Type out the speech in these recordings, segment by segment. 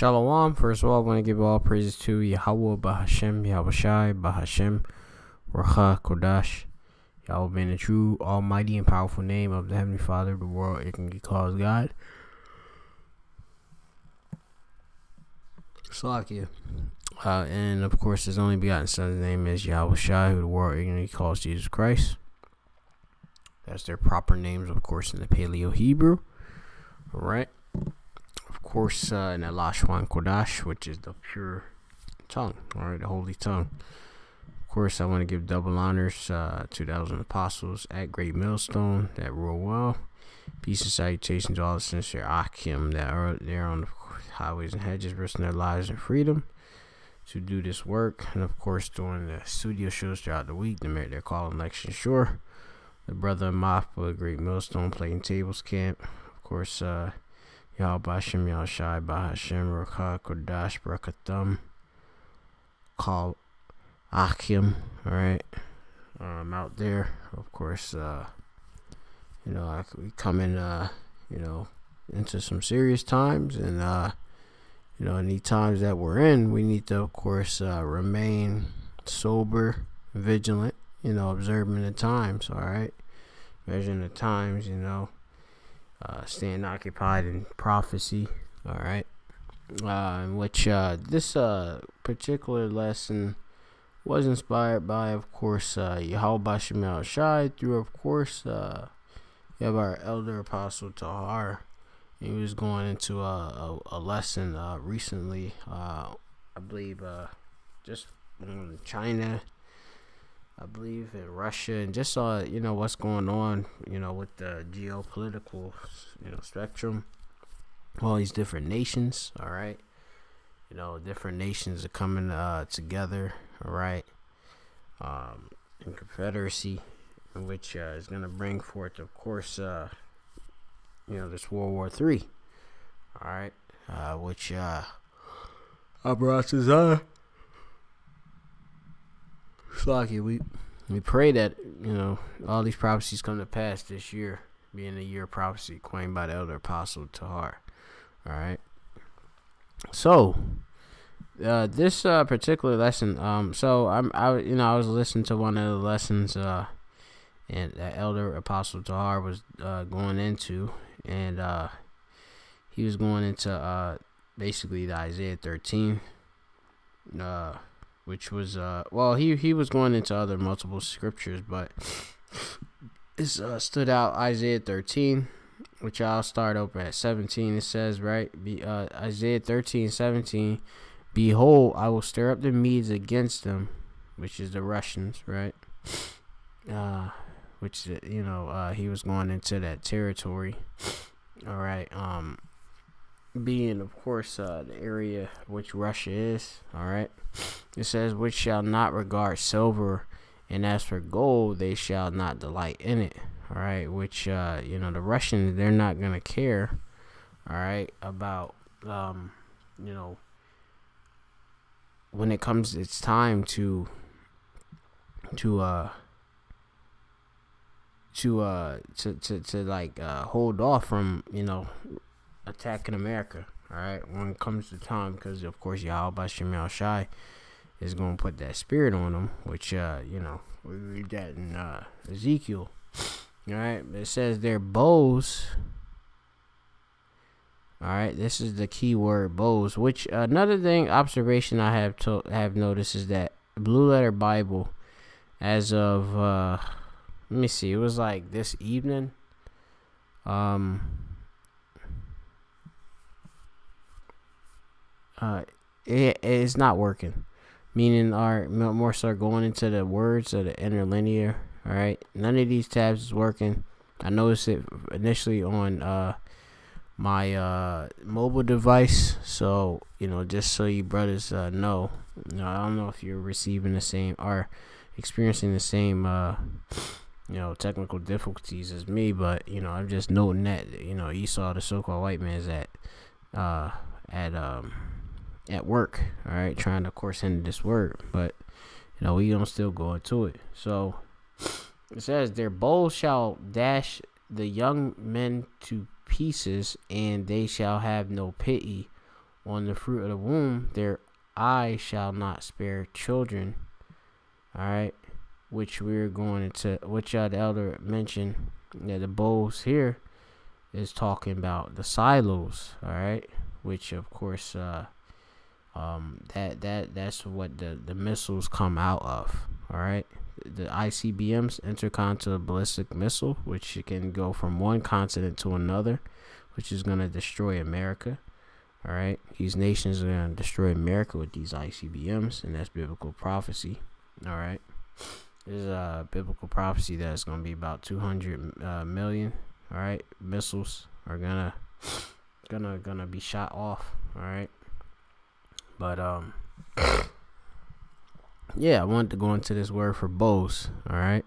Shalom. First of all, I want to give all praises to Yahweh Bahashem, Yahweh Shai, Bahashem, Racha Kodash, Yahweh being the true, almighty, and powerful name of the Heavenly Father of the world. It can be called God. Slakia. And of course, his only begotten Son's name is Yahweh Shai, who the world ignorantly calls Jesus Christ. That's their proper names, of course, in the Paleo Hebrew. Alright. Of course, in the Lashwan Kodash, which is the pure tongue, alright, the holy tongue. Of course, I want to give double honors to the elders and apostles at Great Millstone that rule well. Peace and salutations to all the sincere Akim that are there on the highways and hedges, risking their lives and freedom to do this work. And of course, doing the studio shows throughout the week, they're calling Election Shore. The brother Mafpa, Great Millstone, Plaintables Camp. Of course, Yahweh Bashem, Yahweh Shai, Bahashem, Rakha, Kodash, Barakathum, Call Akim, alright, out there. Of course, we come in, into some serious times, and, in these times that we're in, we need to, of course, remain sober, vigilant, observing the times, alright, measuring the times, staying occupied in prophecy, alright, in which this particular lesson was inspired by, of course, Yahweh Bashem Shai, through, of course, you have our elder apostle Tahar. He was going into a lesson recently, I believe, just in China, I believe in Russia, and just saw, what's going on, with the geopolitical, spectrum, all these different nations, all right, different nations are coming together, all right, in confederacy, in which is going to bring forth, of course, this World War III, all right, which I brought this on. Slacky, we pray that, all these prophecies come to pass this year, being the year of prophecy coined by the elder apostle Tahar. All right. So, this particular lesson, so I was listening to one of the lessons, and that elder apostle Tahar was going into, and he was going into basically the Isaiah 13, which was he was going into other multiple scriptures, but this stood out, Isaiah 13, which I'll start over at 17. It says, right, Isaiah 13:17, behold, I will stir up the Medes against them, which is the Russians, right, which he was going into that territory, all right, being, of course, the area which Russia is, all right. It says, which shall not regard silver, and as for gold, they shall not delight in it, all right. Which, the Russians, they're not going to care, all right, about, when it comes, it's time to hold off from, attacking America, all right, when it comes to time, because of course Yahweh Bashem Shai is going to put that spirit on them, which we read that in Ezekiel, all right. It says their bows, all right, this is the key word, bows, which another thing, observation I have noticed is that Blue Letter Bible, as of let me see, it was like this evening, it's not working, meaning our more so going into the words of the interlinear, all right. None of these tabs is working. I noticed it initially on my mobile device, so just so you brothers know, I don't know if you're receiving the same or experiencing the same technical difficulties as me, but I'm just noting that Esau, the so-called white man, is at work, all right, trying to, of course, end this work, but we gonna still go into it. So it says their bows shall dash the young men to pieces, and they shall have no pity on the fruit of the womb, their eye shall not spare children. All right, which we're going into, which the elder mentioned, that the bowls here is talking about the silos. All right, which of course that's what the missiles come out of. All right, the ICBMs, intercontinental ballistic missile, which can go from one continent to another, which is going to destroy America. All right, these nations are going to destroy America with these ICBMs, and that's biblical prophecy. All right, there's a biblical prophecy that's going to be about 200 million. All right, missiles are gonna be shot off. All right, but yeah, I wanted to go into this word for bows. All right,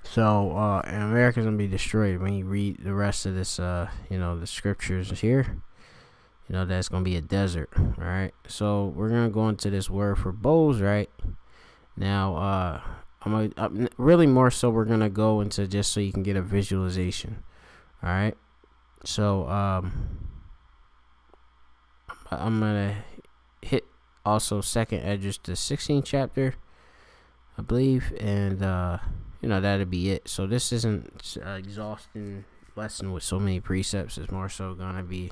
so and America's gonna be destroyed. When you read the rest of this, you know, the scriptures here, you know, that's gonna be a desert. All right, so we're gonna go into this word for bows. Right now, I'm really more so we're gonna go into just so you can get a visualization. All right, so I'm gonna hit also second Esdras, the 16th chapter, I believe, and you know, that'll be it. So this isn't exhausting lesson with so many precepts. It's more so gonna be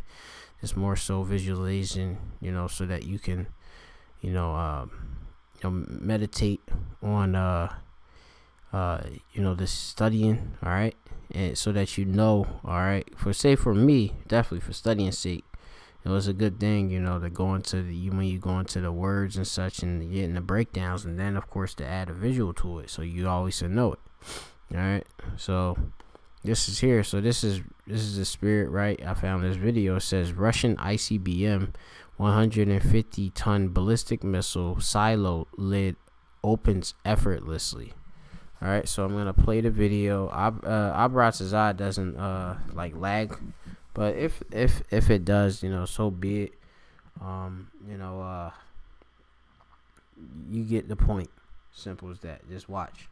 just more so visualization, you know, so that you can, you know, meditate on you know, this studying. All right, and so that you know, all right, for me, definitely for studying sake, it was a good thing, you know, to go into when you go into the words and such and getting the breakdowns, and then of course to add a visual to it, so you always know it. All right, so this is here. So this is the spirit, right? I found this video. It says Russian ICBM 150-ton ballistic missile silo lid opens effortlessly. All right, so I'm gonna play the video. Abrazazad doesn't like lag, but if it does, you know, so be it. You know, you get the point. Simple as that. Just watch.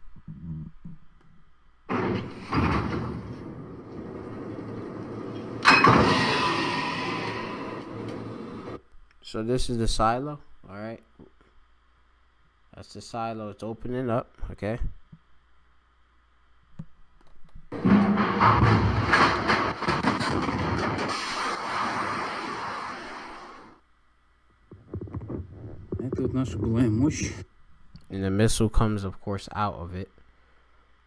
So this is the silo. All right, that's the silo. It's opening up. Okay. And the missile comes, of course, out of it.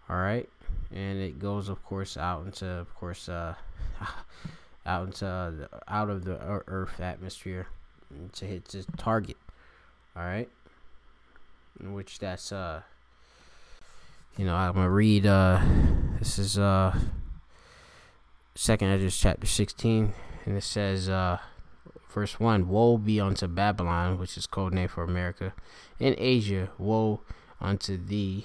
All right, and it goes, of course, out into, of course, out of the Earth atmosphere to hit the target. All right, in which that's you know, I'm gonna read. This is second Esdras chapter 16, and it says verse 1, woe be unto Babylon, which is code name for America, and Asia, woe unto thee,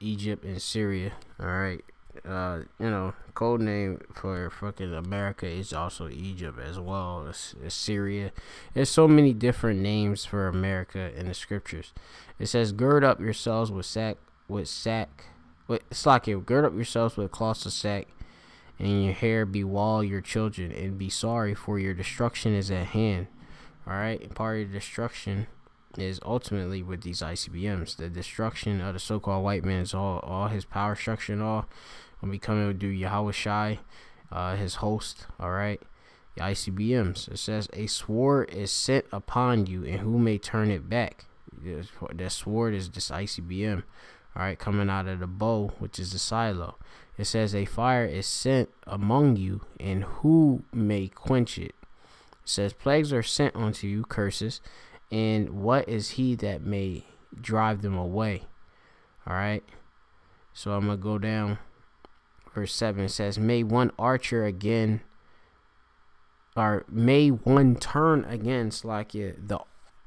Egypt and Syria. All right, you know, code name for fucking America is also Egypt as well as Syria. There's so many different names for America in the scriptures. It says, gird up yourselves gird up yourselves with cloths of sack, and your hair bewail your children, and be sorry, for your destruction is at hand. All right, and part of the destruction is ultimately with these ICBMs. The destruction of the so-called white man is all his power structure and all will be coming to do Yahweh Shai, his host. All right, the ICBMs. It says, a sword is sent upon you, and who may turn it back? That sword is this ICBM. All right, coming out of the bow, which is the silo. It says, a fire is sent among you, and who may quench it? It says, plagues are sent unto you, curses, and what is he that may drive them away? All right, so I'm gonna go down. Verse 7 says, may one archer again, or may one turn against like the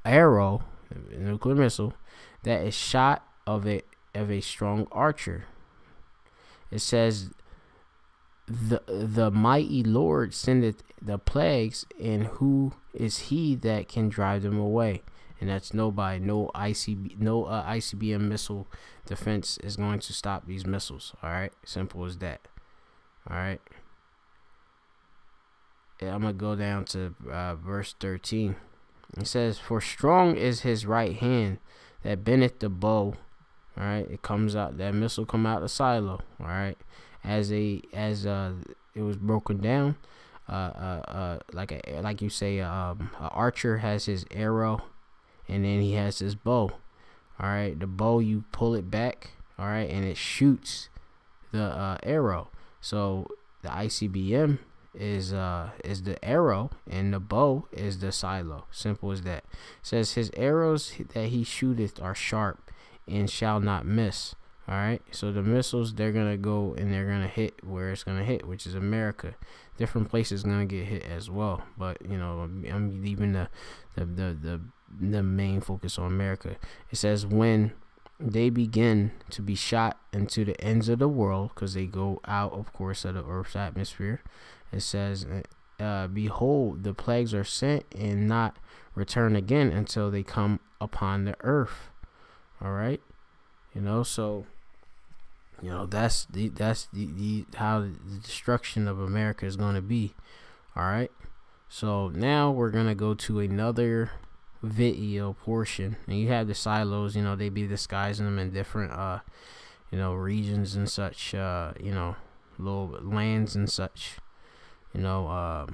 arrow, the nuclear missile, that is shot of a strong archer. It says, the mighty Lord sendeth the plagues, and who is he that can drive them away? And that's nobody. No ICBM missile defense is going to stop these missiles. All right, simple as that. All right. I'm going to go down to verse 13. It says, "For strong is his right hand that bendeth the bow." All right, it comes out, that missile come out the silo. All right, as it was broken down, like you say, a archer has his arrow, and then he has his bow. All right, the bow, you pull it back, all right, and it shoots the arrow. So the ICBM is the arrow, and the bow is the silo. Simple as that. It says, "His arrows that he shooteth are sharp, and shall not miss." All right, so the missiles, they're gonna go and they're gonna hit where it's gonna hit, which is America. Different places gonna get hit as well, but you know, I'm leaving the main focus on America. It says, "When they begin to be shot into the ends of the world," because they go out, of course, of the Earth's atmosphere. It says, "Behold, the plagues are sent and not return again until they come upon the earth." All right, you know, so you know that's how the destruction of America is going to be. All right, so now we're gonna go to another video portion, and you have the silos. You know, they be disguising them in different you know, regions and such, you know, little lands and such, you know,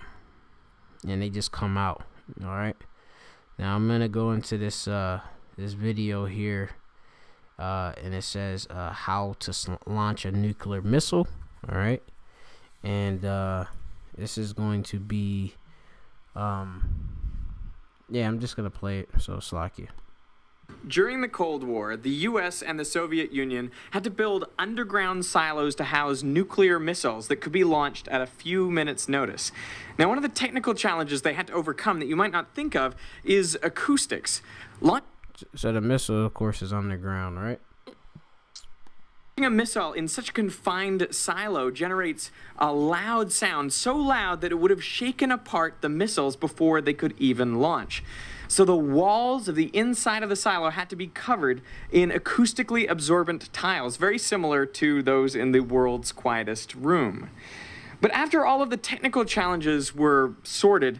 and they just come out. All right, now I'm gonna go into this this video here, and it says how to launch a nuclear missile. All right, and this is going to be yeah, I'm just gonna play it, so slack you. During the Cold War, the US and the Soviet Union had to build underground silos to house nuclear missiles that could be launched at a few minutes' notice. Now, one of the technical challenges they had to overcome that you might not think of is acoustics. So the missile, of course, is underground, right? A missile in such a confined silo generates a loud sound, so loud that it would have shaken apart the missiles before they could even launch. So the walls of the inside of the silo had to be covered in acoustically absorbent tiles, very similar to those in the world's quietest room. But after all of the technical challenges were sorted,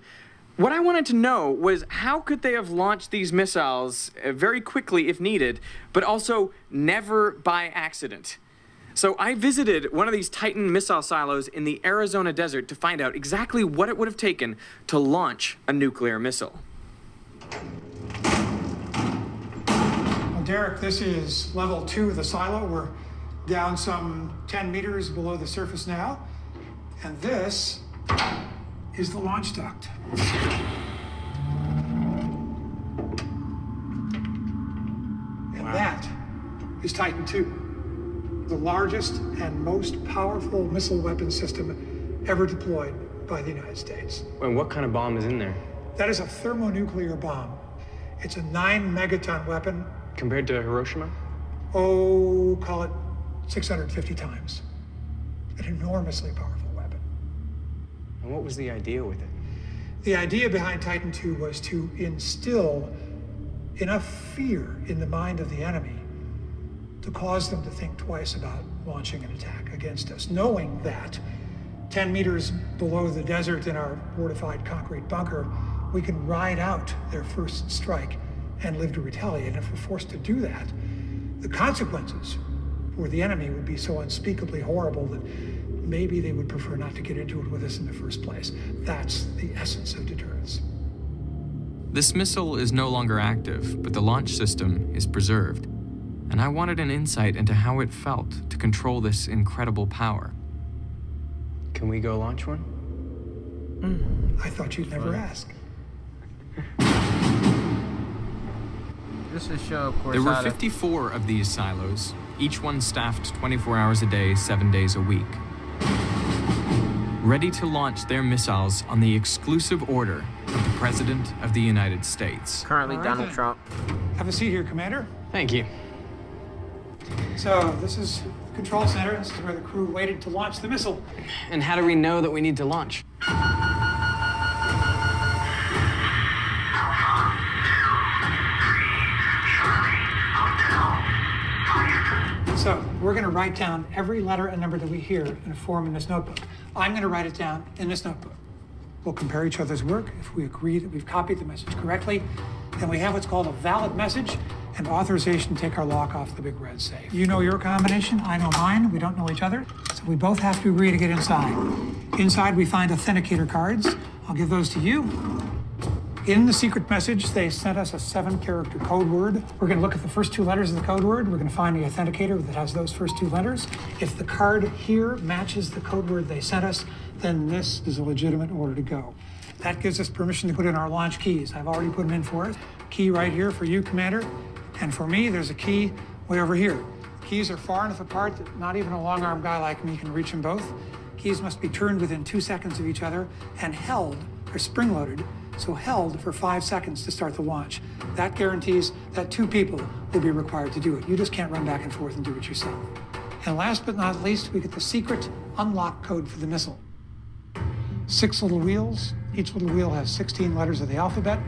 what I wanted to know was, how could they have launched these missiles very quickly if needed, but also never by accident? So I visited one of these Titan missile silos in the Arizona desert to find out exactly what it would have taken to launch a nuclear missile. Well, Derek, this is level 2 of the silo. We're down some 10 meters below the surface now, and this is the launch duct. And that is Titan II, the largest and most powerful missile weapon system ever deployed by the United States. And what kind of bomb is in there? That is a thermonuclear bomb. It's a 9 megaton weapon. Compared to Hiroshima? Oh, call it 650 times. An enormously powerful weapon. And what was the idea with it? The idea behind Titan II was to instill enough fear in the mind of the enemy to cause them to think twice about launching an attack against us, knowing that 10 meters below the desert in our fortified concrete bunker, we can ride out their first strike and live to retaliate. And if we're forced to do that, the consequences for the enemy would be so unspeakably horrible that maybe they would prefer not to get into it with us in the first place. That's the essence of deterrence. This missile is no longer active, but the launch system is preserved. And I wanted an insight into how it felt to control this incredible power. Can we go launch one? I thought you'd never ask. This is show, of course. There were 54 of these silos, each one staffed 24 hours a day, 7 days a week, ready to launch their missiles on the exclusive order of the President of the United States. Currently, Donald Trump. Have a seat here, Commander. Thank you. So this is the control center. This is where the crew waited to launch the missile. And how do we know that we need to launch? So we're going to write down every letter and number that we hear in a form in this notebook. I'm going to write it down in this notebook. We'll compare each other's work. If we agree that we've copied the message correctly, then we have what's called a valid message and authorization to take our lock off the big red safe. You know your combination, I know mine. We don't know each other, so we both have to agree to get inside. Inside, we find authenticator cards. I'll give those to you. In the secret message, they sent us a 7-character code word. We're going to look at the first 2 letters of the code word. We're going to find the authenticator that has those first 2 letters. If the card here matches the code word they sent us, then this is a legitimate order to go. That gives us permission to put in our launch keys. I've already put them in for us. Key right here for you, Commander. And for me, there's a key way over here. Keys are far enough apart that not even a long-arm guy like me can reach them both. Keys must be turned within 2 seconds of each other and held, or spring-loaded, so held for 5 seconds to start the launch. That guarantees that 2 people will be required to do it. You just can't run back and forth and do it yourself. And last but not least, we get the secret unlock code for the missile. 6 little wheels. Each little wheel has 16 letters of the alphabet.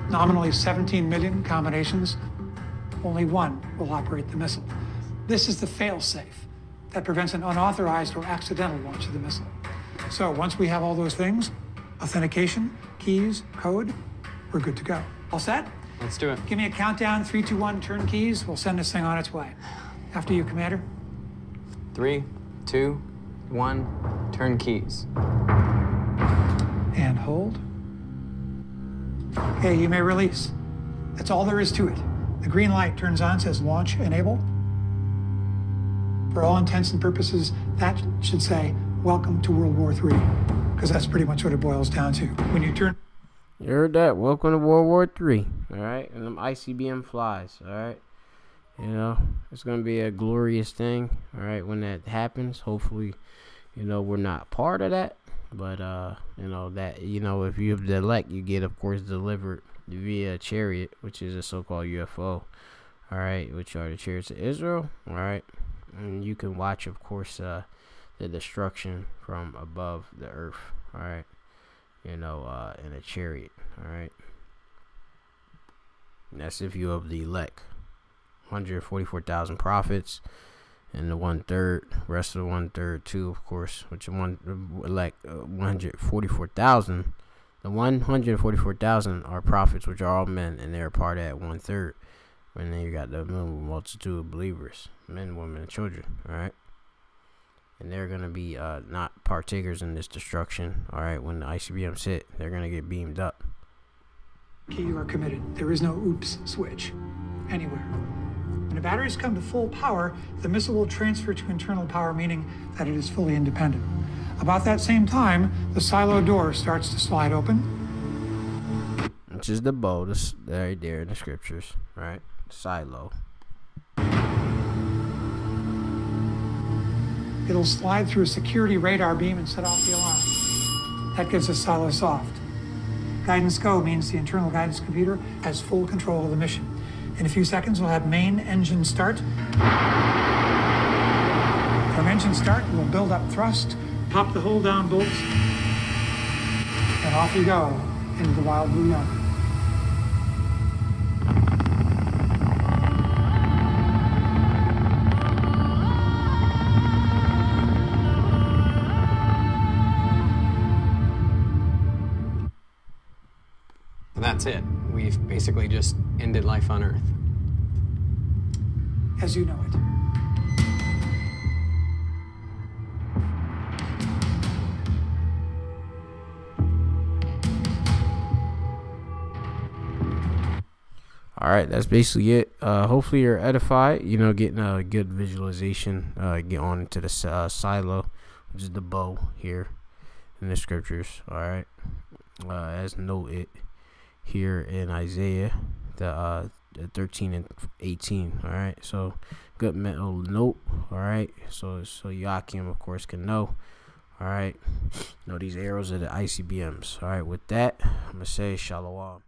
Nominally 17 million combinations. Only one will operate the missile. This is the fail-safe that prevents an unauthorized or accidental launch of the missile. So once we have all those things, authentication, keys, code, we're good to go. All set? Let's do it. Give me a countdown, 3, 2, 1, turn keys. We'll send this thing on its way. After you, Commander. 3, 2, 1, turn keys. And hold. Okay, you may release. That's all there is to it. The green light turns on, says launch enabled. For all intents and purposes, that should say, welcome to World War III, because that's pretty much what it boils down to. When you turn... You heard that? Welcome to World War III, all right? And them ICBM flies, all right? You know, it's going to be a glorious thing, all right, when that happens. Hopefully, you know, we're not part of that. But, you know, that, you know, if you have the elect, you get, of course, delivered via chariot, which is a so-called UFO, all right, which are the chariots of Israel, all right? And you can watch, of course, the destruction from above the earth, all right, you know, in a chariot, all right? And that's if you have the elect. 144,000 prophets, and the 1/3, rest of the 1/3 too, of course, which one like 144,000. The 144,000 are prophets, which are all men, and they're part of that 1/3. And then you got the multitude of believers, men, women, and children. All right, and they're gonna be not partakers in this destruction. All right, when the ICBMs hit, they're gonna get beamed up. Okay, you are committed. There is no oops switch anywhere. When the batteries come to full power, the missile will transfer to internal power, meaning that it is fully independent. About that same time, the silo door starts to slide open. Which is the bow, this right there in the scriptures, right? Silo. It'll slide through a security radar beam and set off the alarm. That gives us silo soft. Guidance go means the internal guidance computer has full control of the mission. In a few seconds, we'll have main engine start. From engine start, we'll build up thrust, pop the hold down bolts, and off you go into the wild blue yonder. That's it. We've basically just ended life on Earth. As you know it. All right, that's basically it. Hopefully you're edified, you know, getting a good visualization. Get on into the silo, which is the bow here in the scriptures. All right, as noted here in Isaiah, the 13 and 18. All right, so good mental note. All right, so Joachim, of course, can know. All right, know these arrows are the ICBMs. All right, with that, I'm gonna say shalom.